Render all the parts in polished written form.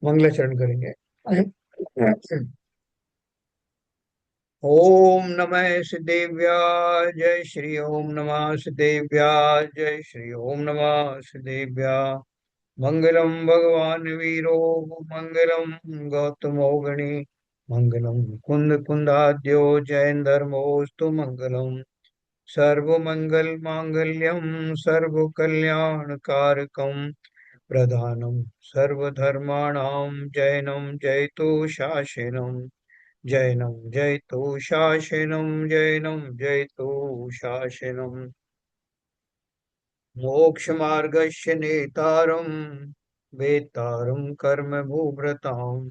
मंगलाचरण करेंगे। ओम नमः सिद्धेभ्याय जय श्री ओम नमः सिद्धेभ्याय जय श्री ओम नमः सिद्धेभ्याय। मंगलम भगवान वीरो मंगलम गौतमो गणे मंगलम कुंद कुंदाद्यो जैन धर्मोस्तु मंगलम। सर्वमंगल मांगल्यम सर्व कल्याण कारकम प्रधानम सर्वधर्माणां जैनं जयतु शासनम। जैनं जयतु शासनम जैनं जयतु शासनम। मोक्षमार्गस्य नेतारं वेत्तारं कर्म भूभृतां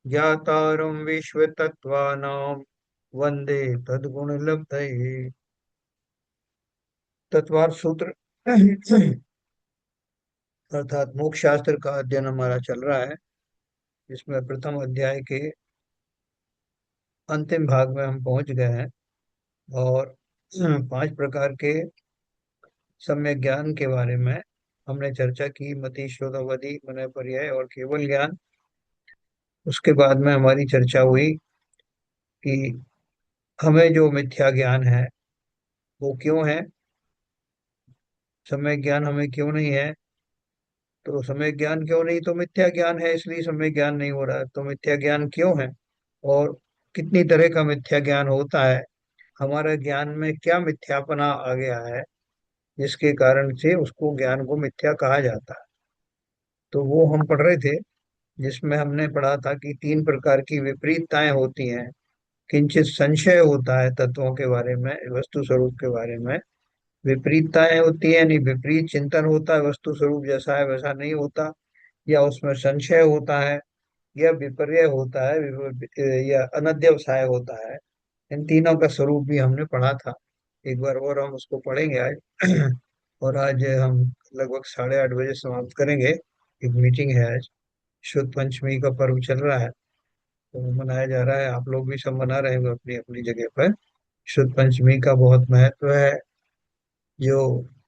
ज्ञातारं विश्वतत्त्वानां वंदे तद्गुणलब्धये। तत्वार सूत्र अर्थात मोक्ष शास्त्र का अध्ययन हमारा चल रहा है। इसमें प्रथम अध्याय के अंतिम भाग में हम पहुंच गए हैं। और 5 प्रकार के सम्यक ज्ञान के बारे में हमने चर्चा की। मति श्रोतावधि मनय पर्याय और केवल ज्ञान। उसके बाद में हमारी चर्चा हुई कि हमें जो मिथ्या ज्ञान है वो क्यों है, सम्यक ज्ञान हमें क्यों नहीं है। तो सम्यक ज्ञान क्यों नहीं, तो मिथ्या ज्ञान है इसलिए सम्यक ज्ञान नहीं हो रहा है। तो मिथ्या ज्ञान क्यों है और कितनी तरह का मिथ्या ज्ञान होता है, हमारे ज्ञान में क्या मिथ्यापना आ गया है जिसके कारण से उसको ज्ञान को मिथ्या कहा जाता है। तो वो हम पढ़ रहे थे, जिसमें हमने पढ़ा था कि 3 प्रकार की विपरीतताएं होती हैं। किंचित संशय होता है तत्वों के बारे में, वस्तु स्वरूप के बारे में। विपरीतताएं होती है, नहीं विपरीत चिंतन होता है, वस्तु स्वरूप जैसा है वैसा नहीं होता, या उसमें संशय होता है, या विपर्य होता है, या अनध्यवसाय होता है। इन तीनों का स्वरूप भी हमने पढ़ा था। एक बार और हम उसको पढ़ेंगे आज। और आज हम लगभग 8:30 बजे समाप्त करेंगे। एक मीटिंग है आज। शुद्ध पंचमी का पर्व चल रहा है, तो मनाया जा रहा है। आप लोग भी सब मना रहे होंगे अपनी अपनी जगह पर। शुद्ध पंचमी का बहुत महत्व है। जो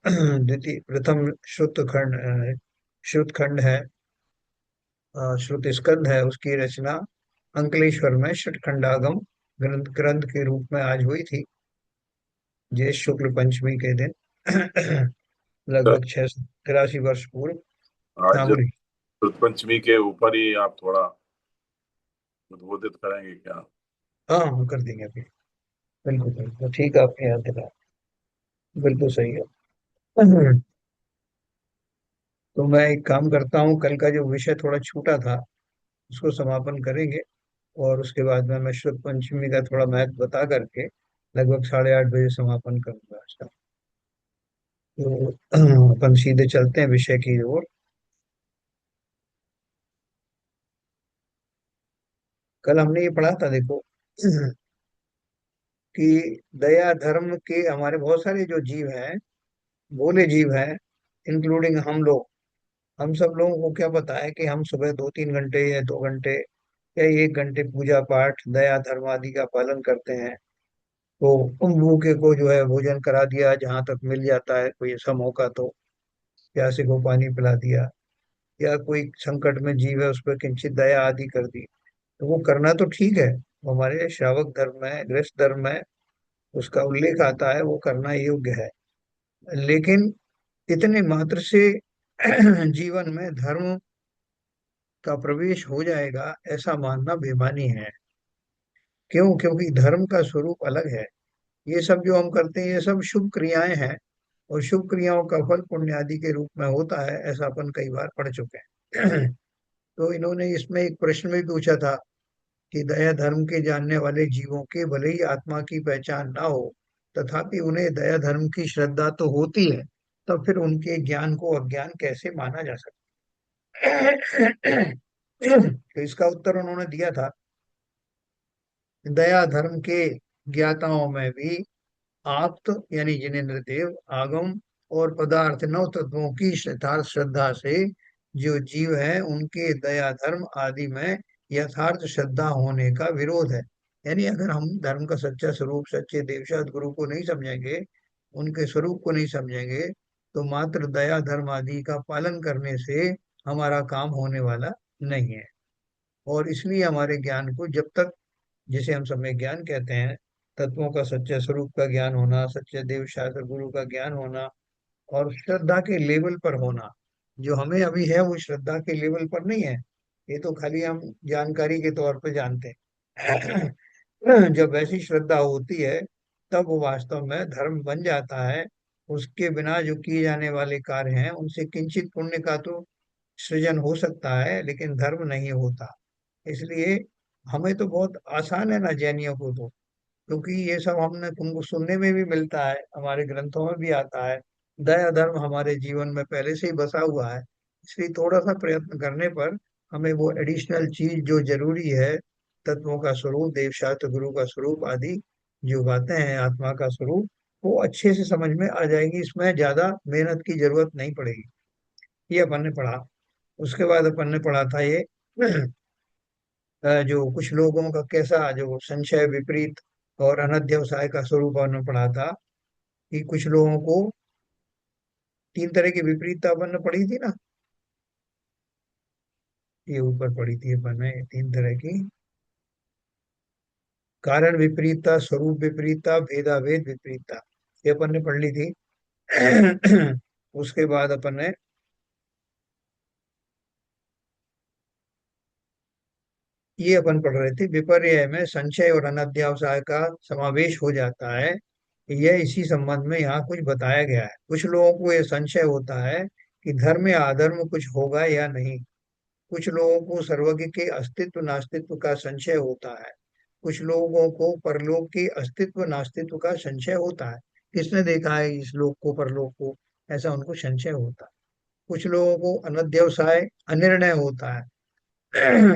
द्वितीय प्रथम श्रुत खंड श्रुत खंड है, श्रुत स्कंद है, उसकी रचना अंकलेश्वर में षटखंडागम ग्रंथ ग्रंथ के रूप में आज हुई थी, ज्येष्ठ शुक्ल पंचमी के दिन। लगभग 683 वर्ष पूर्व। हाँ आज बोलिए। शुद्ध पंचमी के ऊपर ही आप थोड़ा उद्बोधित करेंगे क्या? हाँ हम कर देंगे अभी। बिल्कुल बिल्कुल ठीक है, आपने याद दिलाया। बिल्कुल सही है। तो मैं एक काम करता हूँ, कल का जो विषय थोड़ा छूटा था उसको समापन करेंगे। और उसके बाद में मैं शुद्ध पंचमी का थोड़ा महत्व बता करके लगभग 8:30 बजे समापन करूंगा आज का। तो अपन सीधे चलते हैं विषय की ओर। कल हमने ये पढ़ा था, देखो, कि दया धर्म के हमारे बहुत सारे जो जीव हैं, भोले जीव हैं, इंक्लूडिंग हम लोग। हम सब लोगों को क्या पता है कि हम सुबह 2-3 घंटे या 2 घंटे या 1 घंटे पूजा पाठ दया धर्म आदि का पालन करते हैं। तो उन भूखे को जो है भोजन करा दिया जहां तक मिल जाता है, कोई ऐसा मौका तो प्यासे को पानी पिला दिया, या कोई संकट में जीव है उस पर किंचित दया आदि कर दी। तो वो करना तो ठीक है, वो हमारे श्रावक धर्म में गृहस्थ धर्म में उसका उल्लेख आता है, वो करना योग्य है। लेकिन इतने मात्र से जीवन में धर्म का प्रवेश हो जाएगा ऐसा मानना बेमानी है। क्यों? क्योंकि धर्म का स्वरूप अलग है। ये सब जो हम करते हैं ये सब शुभ क्रियाएं हैं, और शुभ क्रियाओं का फल पुण्य आदि के रूप में होता है, ऐसा अपन कई बार पढ़ चुके हैं। तो इन्होंने इसमें एक प्रश्न भी पूछा था कि दया धर्म के जानने वाले जीवों के भले ही आत्मा की पहचान ना हो, तथापि उन्हें दया धर्म की श्रद्धा तो होती है, तब फिर उनके ज्ञान को अज्ञान कैसे माना जा सकता है? तो इसका उत्तर उन्होंने दिया था, दया धर्म के ज्ञाताओं में भी आप्त यानी जिनेन्द्र देव, आगम और पदार्थ नौ तत्वों की यथार्थ श्रद्धा से जो जीव है उनके दया धर्म आदि में यथार्थ श्रद्धा होने का विरोध है। यानी अगर हम धर्म का सच्चा स्वरूप सच्चे देवशाद गुरु को नहीं समझेंगे, उनके स्वरूप को नहीं समझेंगे, तो मात्र दया धर्म आदि का पालन करने से हमारा काम होने वाला नहीं है। और इसलिए हमारे ज्ञान को जब तक, जिसे हम सम्यक ज्ञान कहते हैं, तत्वों का सच्चे स्वरूप का ज्ञान होना, सच्चे देव शास्त्र गुरु का ज्ञान होना, और श्रद्धा के लेवल पर होना। जो हमें अभी है वो श्रद्धा के लेवल पर नहीं है, ये तो खाली हम जानकारी के तौर पर जानते हैं। जब ऐसी श्रद्धा होती है तब वो वास्तव में धर्म बन जाता है। उसके बिना जो किए जाने वाले कार्य हैं उनसे किंचित पुण्य का तो सृजन हो सकता है, लेकिन धर्म नहीं होता। इसलिए हमें तो बहुत आसान है ना जैनियों को तो, क्योंकि ये सब हमने तुमको सुनने में भी मिलता है, हमारे ग्रंथों में भी आता है। दया धर्म हमारे जीवन में पहले से ही बसा हुआ है। इसलिए थोड़ा सा प्रयत्न करने पर हमें वो एडिशनल चीज जो जरूरी है, तत्वों का स्वरूप, देव शास्त्र गुरु का स्वरूप आदि जो बातें हैं, आत्मा का स्वरूप, वो अच्छे से समझ में आ जाएगी। इसमें ज्यादा मेहनत की जरूरत नहीं पड़ेगी। ये अपन ने पढ़ा। उसके बाद अपन ने पढ़ा था ये जो कुछ लोगों का कैसा जो संशय विपरीत और अनध्यवसाय का स्वरूप हमने पढ़ा था, कि कुछ लोगों को तीन तरह की विपरीतता अपन ने पढ़ी थी ना। ये ऊपर पढ़ी थी अपन ने तीन तरह की: कारण विपरीतता, स्वरूप विपरीतता, भेदाभेद विपरीतता। ये अपन ने पढ़ ली थी। उसके बाद अपन ने ये अपन पढ़ रहे थे, विपर्यय में संशय और अनध्यावसाय का समावेश हो जाता है। यह इसी संबंध में यहाँ कुछ बताया गया है। कुछ लोगों को यह संशय होता है कि धर्म या अधर्म कुछ होगा या नहीं। कुछ लोगों को सर्वज्ञ के अस्तित्व नास्तित्व का संशय होता है। कुछ लोगों को परलोक के अस्तित्व नास्तित्व का संशय होता है। किसने देखा है इस लोक को, परलोक को? ऐसा उनको संशय होता है। कुछ लोगों को अनध्यवसाय, अनिर्णय होता है।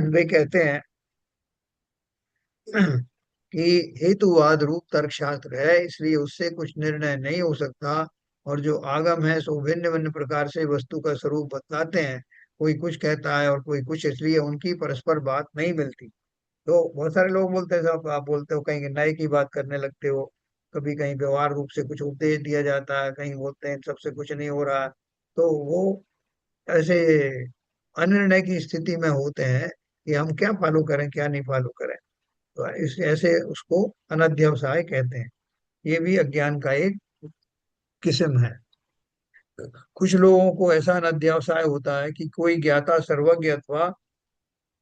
वे कहते हैं कि हेतुवाद रूप तर्कशास्त्र है, इसलिए उससे कुछ निर्णय नहीं हो सकता। और जो आगम है सो भिन्न भिन्न प्रकार से वस्तु का स्वरूप बतलाते हैं। कोई कुछ कहता है और कोई कुछ, इसलिए उनकी परस्पर बात नहीं मिलती। तो बहुत सारे लोग बोलते हैं, साहब आप बोलते हो कहीं न्याय की बात करने लगते हो, कभी कहीं व्यवहार रूप से कुछ उपदेश दिया जाता है, कहीं बोलते हैं सबसे कुछ नहीं हो रहा है। तो वो ऐसे अनिर्णय की स्थिति में होते हैं कि हम क्या फॉलो करें क्या नहीं फॉलो करें। तो इस ऐसे उसको अनध्यवसाय कहते हैं। ये भी अज्ञान का एक किस्म है। कुछ लोगों को ऐसा अनध्यवसाय होता है कि कोई ज्ञाता सर्वज्ञ अथवा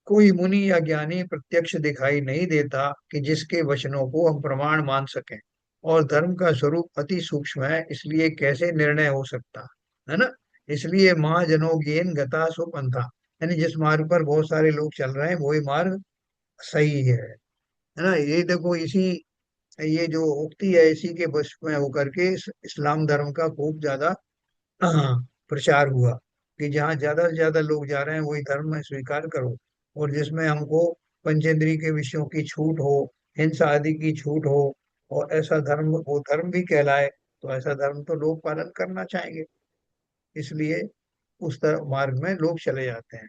कोई मुनि या ज्ञानी प्रत्यक्ष दिखाई नहीं देता कि जिसके वचनों को हम प्रमाण मान सकें। और धर्म का स्वरूप अति सूक्ष्म है, इसलिए कैसे निर्णय हो सकता है ना। इसलिए महाजनों ज्ञेन गता सो पंथा, यानी जिस मार्ग पर बहुत सारे लोग चल रहे हैं वही मार्ग सही है ना। ये देखो, इसी ये जो उक्ति है इसी के वश में होकर के इस्लाम धर्म का खूब ज्यादा प्रचार हुआ, कि जहाँ ज्यादा से ज्यादा लोग जा रहे हैं वही धर्म में स्वीकार करो। और जिसमें हमको पंचेंद्रिय के विषयों की छूट हो, हिंसा आदि की छूट हो, और ऐसा धर्म वो धर्म भी कहलाए, तो ऐसा धर्म तो लोग पालन करना चाहेंगे। इसलिए उस तरह मार्ग में लोग चले जाते हैं।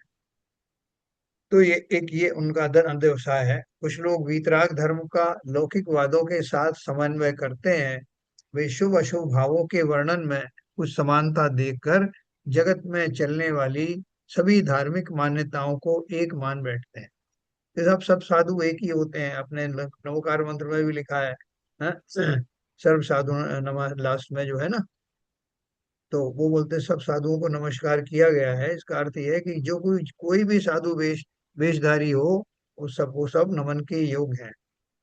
तो ये एक ये उनका व्यवसाय है। कुछ लोग वीतराग धर्म का लौकिक वादों के साथ समन्वय करते हैं। वे शुभ अशुभ भावों के वर्णन में कुछ समानता देखकर जगत में चलने वाली सभी धार्मिक मान्यताओं को एक मान बैठते हैं। ये सब सब साधु एक ही होते हैं, अपने नवकार मंत्र में भी लिखा है, हाँ? सर्व साधु नमः लास्ट में जो है ना। तो वो बोलते हैं सब साधुओं को नमस्कार किया गया है। इसका अर्थ यह है कि जो कोई कोई भी साधु वेशधारी हो, उस सब वो सब नमन के योग्य हैं।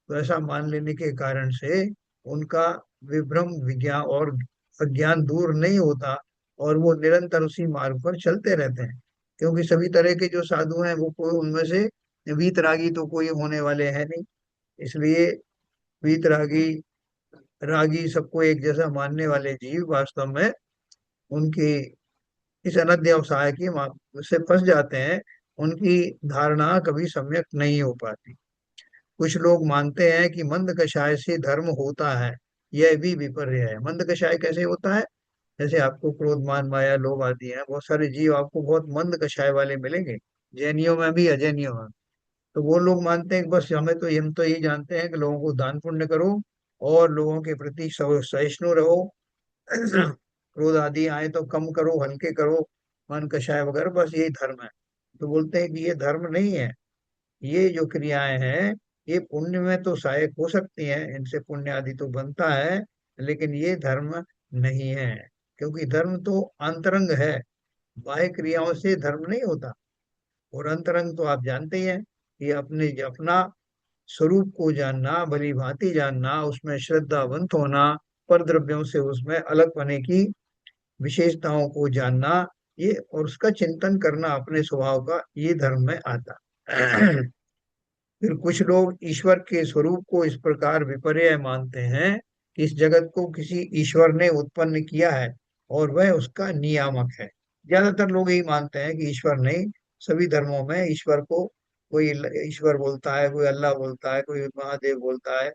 तो ऐसा मान लेने के कारण से उनका विभ्रम विज्ञान और अज्ञान दूर नहीं होता, और वो निरंतर उसी मार्ग पर चलते रहते हैं। क्योंकि सभी तरह के जो साधु हैं वो कोई उनमें से वीतरागी तो कोई होने वाले हैं नहीं। इसलिए वीतरागी रागी सबको एक जैसा मानने वाले जीव वास्तव में उनकी इस अनध्यवसाय की से फंस जाते हैं। उनकी धारणा कभी सम्यक नहीं हो पाती। कुछ लोग मानते हैं कि मंद कषाय से धर्म होता है। यह भी विपर्य है। मंद कषाय कैसे होता है? जैसे आपको क्रोध मान माया लोभ आदि है, बहुत सारे जीव आपको बहुत मंद कषाय वाले मिलेंगे, जैनियों में भी अजैनियों में। तो वो लोग मानते हैं कि बस हमें तो हम तो यही जानते हैं कि लोगों को दान पुण्य करो और लोगों के प्रति सहिष्णु रहो। क्रोध आदि आए तो कम करो, हल्के करो, मन कषाय वगैरह, बस यही धर्म है। तो बोलते हैं कि ये धर्म नहीं है। ये जो क्रियाएं हैं ये पुण्य में तो सहायक हो सकती हैं, इनसे पुण्य आदि तो बनता है, लेकिन ये धर्म नहीं है। क्योंकि धर्म तो अंतरंग है, बाह्य क्रियाओं से धर्म नहीं होता। और अंतरंग तो आप जानते ही हैं कि अपने अपना स्वरूप को जानना, भली भांति जानना, उसमें श्रद्धावंत होना, पर द्रव्यों से उसमें अलग होने की विशेषताओं को जानना, ये और उसका चिंतन करना अपने स्वभाव का, ये धर्म में आता है। फिर कुछ लोग ईश्वर के स्वरूप को इस प्रकार विपर्य मानते हैं कि इस जगत को किसी ईश्वर ने उत्पन्न किया है और वह उसका नियामक है। ज्यादातर लोग यही मानते हैं कि ईश्वर नहीं, सभी धर्मों में ईश्वर को कोई ईश्वर बोलता है, कोई अल्लाह बोलता है, कोई महादेव बोलता है,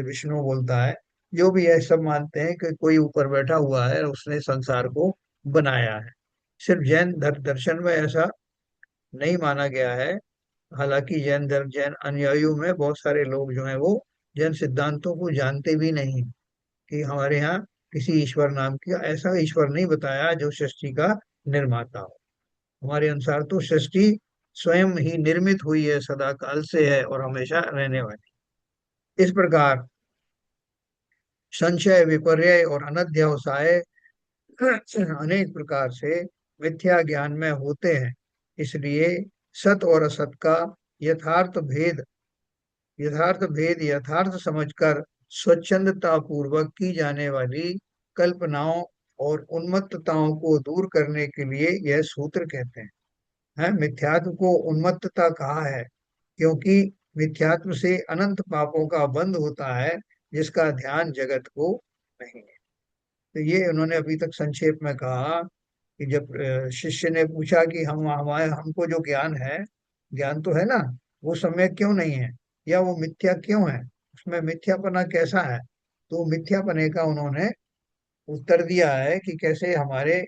विष्णु बोलता है। जो भी है सब मानते हैं कि कोई ऊपर बैठा हुआ है, उसने संसार को बनाया है। सिर्फ जैन दर्शन में ऐसा नहीं माना गया है। हालांकि जैन अनुयायियों में बहुत सारे लोग जो हैं वो जैन सिद्धांतों को जानते भी नहीं कि हमारे यहाँ किसी ईश्वर नाम की, ऐसा ईश्वर नहीं बताया जो सृष्टि का निर्माता हो। हमारे अनुसार तो सृष्टि स्वयं ही निर्मित हुई है, सदा काल से है और हमेशा रहने वाली। इस प्रकार संशय, विपर्य और अनध्यावसाय अनेक प्रकार से मिथ्या ज्ञान में होते हैं। इसलिए सत और असत का यथार्थ भेद यथार्थ समझकर स्वच्छंदता पूर्वक की जाने वाली कल्पनाओं और उन्मत्तताओं को दूर करने के लिए यह सूत्र कहते हैं। मिथ्यात्व को उन्मत्तता कहा है क्योंकि मिथ्यात्व से अनंत पापों का बंध होता है, जिसका ध्यान जगत को नहीं है। तो ये उन्होंने अभी तक संक्षेप में कहा कि जब शिष्य ने पूछा कि हम हमारे हमको जो ज्ञान है, ज्ञान तो है ना, वो सम्यक क्यों नहीं है, या वो मिथ्या क्यों है, उसमें मिथ्यापना कैसा है। तो मिथ्यापने का उन्होंने उत्तर दिया है कि कैसे हमारे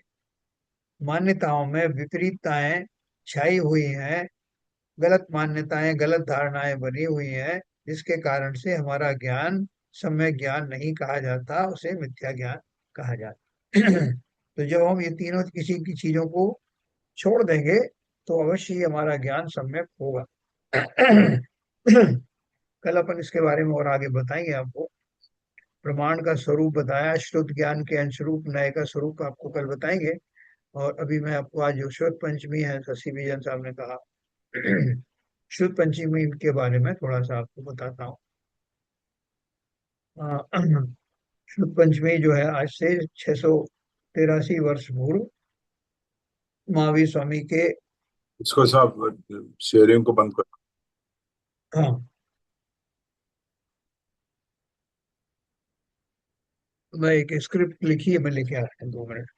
मान्यताओं में विपरीतताएं छाई हुई हैं, गलत मान्यताएं, गलत धारणाएं बनी हुई हैं, जिसके कारण से हमारा ज्ञान सम्यक ज्ञान नहीं कहा जाता, उसे मिथ्या ज्ञान कहा जाता है। तो जब हम ये तीनों किसी की चीजों को छोड़ देंगे तो अवश्य ही हमारा ज्ञान सम्यक होगा। कल अपन इसके बारे में और आगे बताएंगे आपको। प्रमाण का स्वरूप बताया, श्रुत ज्ञान के अनुरूप नए का स्वरूप आपको कल बताएंगे। और अभी मैं आपको आज जो श्रुत पंचमी है, शशि विजयन साहब ने कहा, श्रुत पंचमी के बारे में थोड़ा सा आपको बताता हूँ। अ, शुद्ध पंचमी जो है आज से 683 वर्ष पूर्व महावीर स्वामी के। इसको साहब शेयरिंग को बंद कर। हाँ, मैं एक स्क्रिप्ट लिखी है, मैं लेके आ रहा हूँ 2 मिनट।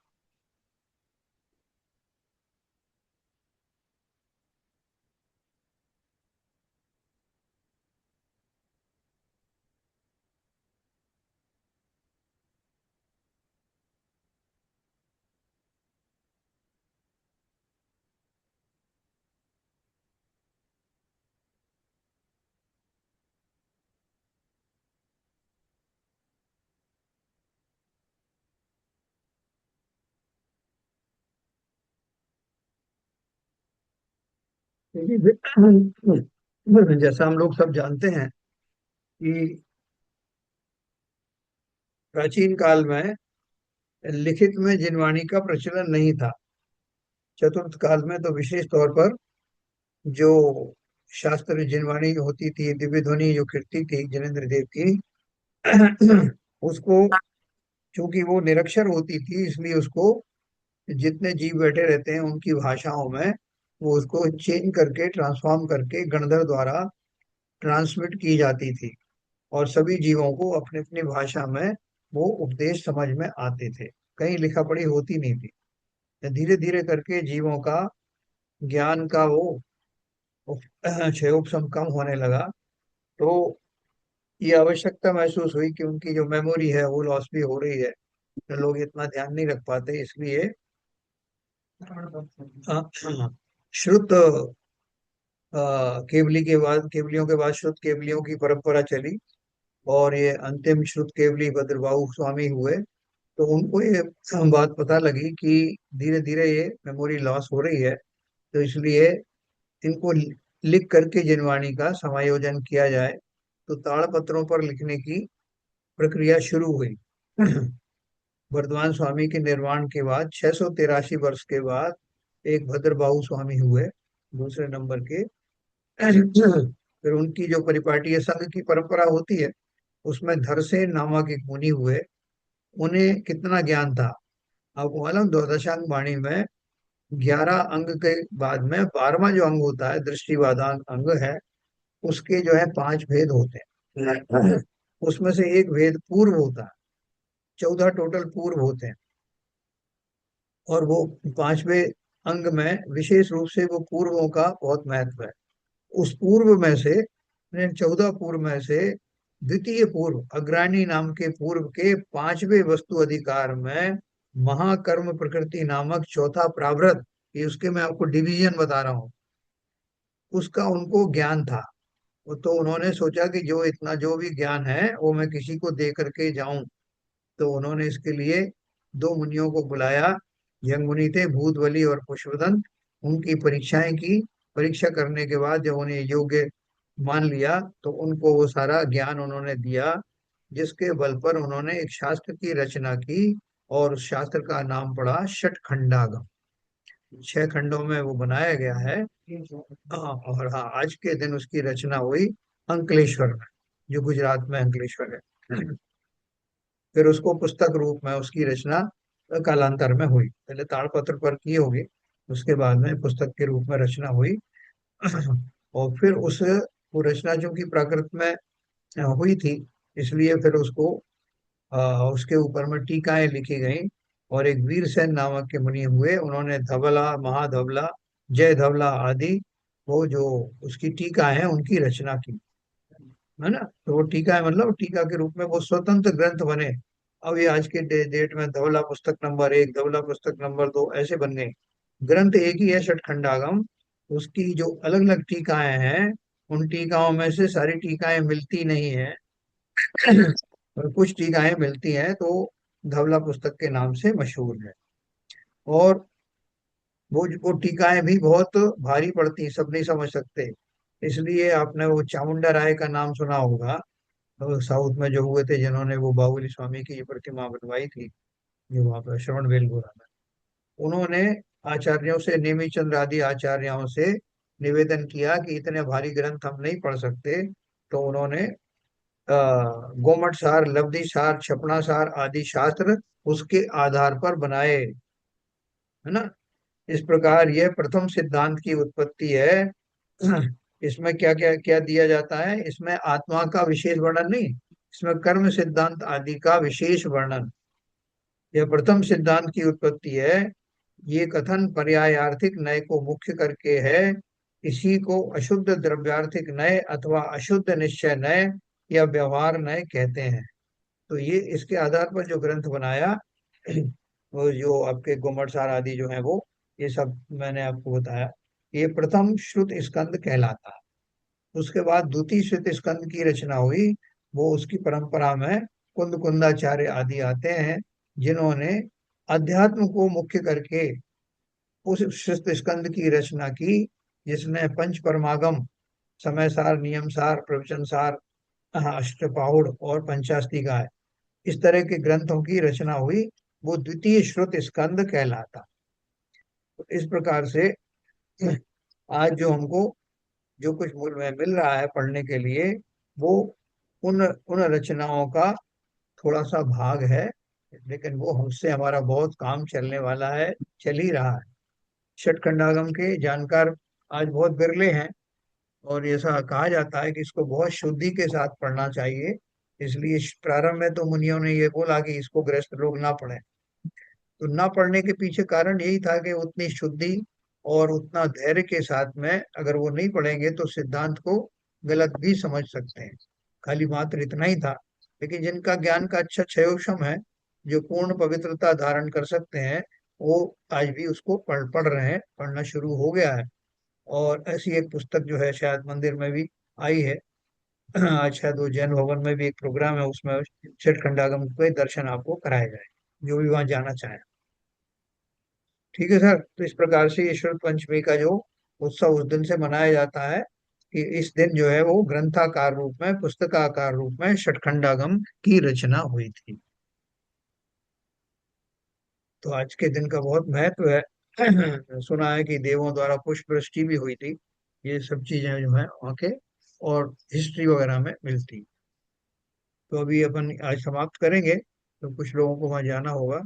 जैसा हम लोग सब जानते हैं कि प्राचीन काल में लिखित में जिनवाणी का प्रचलन नहीं था। चतुर्थ काल में तो विशेष तौर पर जो शास्त्र जिनवाणी होती थी, दिव्य ध्वनि जो कीर्ति थी जिनेन्द्र देव की, उसको, चूंकि वो निरक्षर होती थी, इसलिए उसको जितने जीव बैठे रहते हैं उनकी भाषाओं में वो उसको चेंज करके, ट्रांसफॉर्म करके गणधर द्वारा ट्रांसमिट की जाती थी। और सभी जीवों को अपनी अपनी भाषा में वो उपदेश समझ में आते थे, कहीं लिखा पढ़ी होती नहीं थी। धीरे धीरे करके जीवों का ज्ञान का वो क्षयोपशम कम होने लगा। तो ये आवश्यकता महसूस हुई कि उनकी जो मेमोरी है वो लॉस भी हो रही है, तो लोग इतना ध्यान नहीं रख पाते, इसलिए श्रुत केवली के बाद, केवलियों के बाद श्रुत केवलियों की परंपरा चली। और ये अंतिम श्रुत केवली भद्रबाहु स्वामी हुए। तो उनको ये बात पता लगी कि धीरे धीरे ये मेमोरी लॉस हो रही है। तो इसलिए इनको लिख करके जिनवाणी का समायोजन किया जाए। तो ताड़पत्रों पर लिखने की प्रक्रिया शुरू हुई। वर्धमान स्वामी के निर्वाण के बाद 683 वर्ष के बाद एक भद्रबाहु स्वामी हुए, दूसरे नंबर के। फिर उनकी जो परिपाटी संघ की परंपरा होती है, उसमें धरसेन नामक एक मुनि हुए। उन्हें कितना ज्ञान था आपको मालूम? द्वादशांग वाणी में 11 अंग के बाद में 12वां जो अंग होता है, दृष्टिवादान अंग है, उसके जो है 5 भेद होते हैं। उसमें से एक भेद पूर्व होता है। 14 टोटल पूर्व होते हैं। और वो 5वें अंग में विशेष रूप से वो पूर्वों का बहुत महत्व है। उस पूर्व में से 14 पूर्व में से द्वितीय पूर्व अग्रणी नाम के पूर्व के 5वें वस्तु अधिकार में महाकर्म प्रकृति नामक चौथा प्रावृत, ये उसके मैं आपको डिवीजन बता रहा हूँ, उसका उनको ज्ञान था। वो तो उन्होंने सोचा कि जो इतना जो भी ज्ञान है वो मैं किसी को दे करके जाऊं। तो उन्होंने इसके लिए 2 मुनियों को बुलाया। यंग मुनि थे भूतबली और पुष्पदंत। उनकी परीक्षाएं की। परीक्षा करने के बाद जब उन्हें योग्य मान लिया तो उनको वो सारा ज्ञान उन्होंने दिया, जिसके बल पर उन्होंने एक शास्त्र की रचना की। और उस शास्त्र का नाम पड़ा षटखंडागम। 6 खंडों में वो बनाया गया है। हाँ, और हाँ, आज के दिन उसकी रचना हुई अंकलेश्वर में, जो गुजरात में अंकलेश्वर है। फिर उसको पुस्तक रूप में उसकी रचना कालांतर में हुई। पहले ताड़पत्र पर की होगी, उसके बाद में पुस्तक के रूप में रचना हुई। और फिर उस वो रचना चूंकि प्राकृत में हुई थी, इसलिए फिर उसको उसके ऊपर में टीकाएं लिखी गई। और एक वीरसेन नामक के मुनि हुए, उन्होंने धवला, महाधवला, जय धवला आदि वो जो उसकी टीका है उनकी रचना की, है ना। तो वो टीका है, मतलब टीका के रूप में वो स्वतंत्र ग्रंथ बने। अब ये आज के डेट में धवला पुस्तक नंबर 1, धवला पुस्तक नंबर 2 ऐसे बन गए। ग्रंथ एक ही है षटखंडागम। उसकी जो अलग अलग टीकाएं हैं, उन टीकाओं में से सारी टीकाएं मिलती नहीं है। और कुछ टीकाएं मिलती हैं, तो धवला पुस्तक के नाम से मशहूर है। और वो टीकाएं भी बहुत भारी पड़ती, सब नहीं समझ सकते। इसलिए आपने वो चामुंडा राय का नाम सुना होगा, साउथ में जो हुए थे, जिन्होंने वो बाहुबली स्वामी की प्रतिमा बनवाई थी, जो वहां पर श्रवण बेलगोला में। उन्होंने आचार्यों से, नेमी चंद्र आदि आचार्यों से निवेदन किया कि इतने भारी ग्रंथ हम नहीं पढ़ सकते। तो उन्होंने गोमट सार, लब्धि सार, छपना सार आदि शास्त्र उसके आधार पर बनाए, है ना। इस प्रकार यह प्रथम सिद्धांत की उत्पत्ति है। इसमें क्या क्या क्या दिया जाता है? इसमें आत्मा का विशेष वर्णन नहीं, इसमें कर्म सिद्धांत आदि का विशेष वर्णन। यह प्रथम सिद्धांत की उत्पत्ति है। ये कथन पर्यायार्थिक नय को मुख्य करके है। इसी को अशुद्ध द्रव्यार्थिक नय अथवा अशुद्ध निश्चय नय या व्यवहार नय कहते हैं। तो ये इसके आधार पर जो ग्रंथ बनाया, वो जो आपके गोमटसार आदि जो है वो, ये सब मैंने आपको बताया। ये प्रथम श्रुत स्कंद कहलाता है। उसके बाद द्वितीय श्रुत स्कंद की रचना हुई। वो उसकी परंपरा में कुंद कुंदाचार्य आदि आते हैं, जिन्होंने अध्यात्म को मुख्य करके उस श्रुत स्कंद की रचना की, जिसमें पंच परमागम, समय सार, नियम सार, प्रवचन सार, अष्टपाहुड़ और पंचास्तिका है, इस तरह के ग्रंथों की रचना हुई। वो द्वितीय श्रुत स्कंद कहलाता। तो इस प्रकार से आज जो हमको जो कुछ मूल में मिल रहा है पढ़ने के लिए, वो उन उन रचनाओं का थोड़ा सा भाग है। लेकिन वो हमसे हमारा बहुत काम चलने वाला है, चल ही रहा है। षटखंडागम के जानकार आज बहुत बिरले हैं। और ऐसा कहा जाता है कि इसको बहुत शुद्धि के साथ पढ़ना चाहिए। इसलिए प्रारंभ में तो मुनियों ने ये बोला कि इसको गृहस्थ लोग ना पढ़ें। तो ना पढ़ने के पीछे कारण यही था कि उतनी शुद्धि और उतना धैर्य के साथ में अगर वो नहीं पढ़ेंगे तो सिद्धांत को गलत भी समझ सकते हैं। खाली मात्र इतना ही था। लेकिन जिनका ज्ञान का अच्छा क्षयोक्षम है, जो पूर्ण पवित्रता धारण कर सकते हैं, वो आज भी उसको पढ़ रहे हैं, पढ़ना शुरू हो गया है। और ऐसी एक पुस्तक जो है शायद मंदिर में भी आई है। आज शायद वो जैन भवन में भी एक प्रोग्राम है, उसमें छठ खंडागम के दर्शन आपको कराए जाए, जो भी वहां जाना चाहे। ठीक है सर। तो इस प्रकार से ये शरद पंचमी का जो उत्सव उस दिन से मनाया जाता है कि इस दिन जो है वो ग्रंथाकार रूप में, पुस्तकाकार रूप में षटखंडागम की रचना हुई थी। तो आज के दिन का बहुत महत्व है। सुना है कि देवों द्वारा पुष्प वृष्टि भी हुई थी। ये सब चीजें जो है वहाँ के और हिस्ट्री वगैरह में मिलती। तो अभी अपन आज समाप्त करेंगे, तो कुछ लोगों को वहाँ जाना होगा।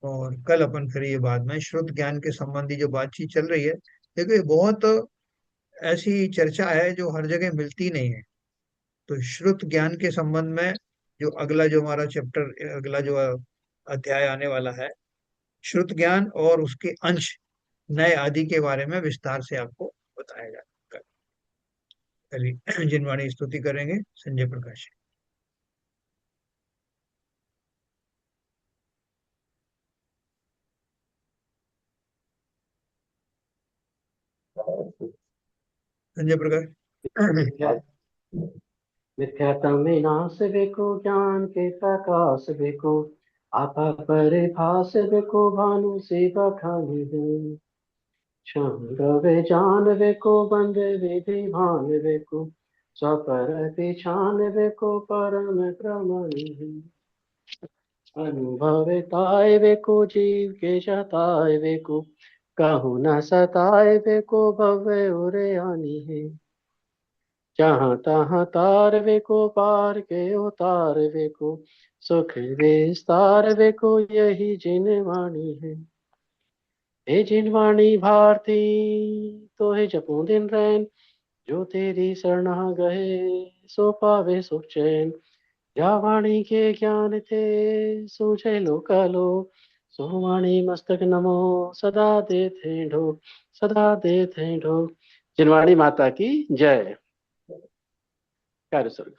और कल अपन फिर ये बाद में श्रुत ज्ञान के संबंधी जो बातचीत चल रही है, देखो ये बहुत ऐसी चर्चा है जो हर जगह मिलती नहीं है। तो श्रुत ज्ञान के संबंध में जो अगला जो हमारा चैप्टर, अगला जो अध्याय आने वाला है, श्रुत ज्ञान और उसके अंश नए आदि के बारे में विस्तार से आपको बताया जाएगा। कल जिनवाणी स्तुति करेंगे संजय प्रकाश। संजय प्रकाश। मिथ्यात्म विनाश देखो, ज्ञान के प्रकाश देखो, आपा परिभाष देखो, भानु से बखानी है। क्षण जान देखो, बंद विधि भान देखो, स्वपर पिछान देखो, परम प्रमाणी है। अनुभव ताय देखो, जीव के शताय देखो, कहु न सताय देखो, भव्य उरे आनी है। जहाँ तहाँ तार वेको, पार के उतार वेको, सुख विस्तार वेको, यही जिन वाणी है। हे जिन वाणी भारती, तो हे जपो दिन रैन, जो तेरी शरणा गए, सो पावे सुख चैन। या वाणी के ज्ञान थे, सूझे लोकालो, सो वाणी मस्तक नमो, सदा देते ढोक, सदा देते ढोक। जिनवाणी माता की जय। कार्य स्वर्ग।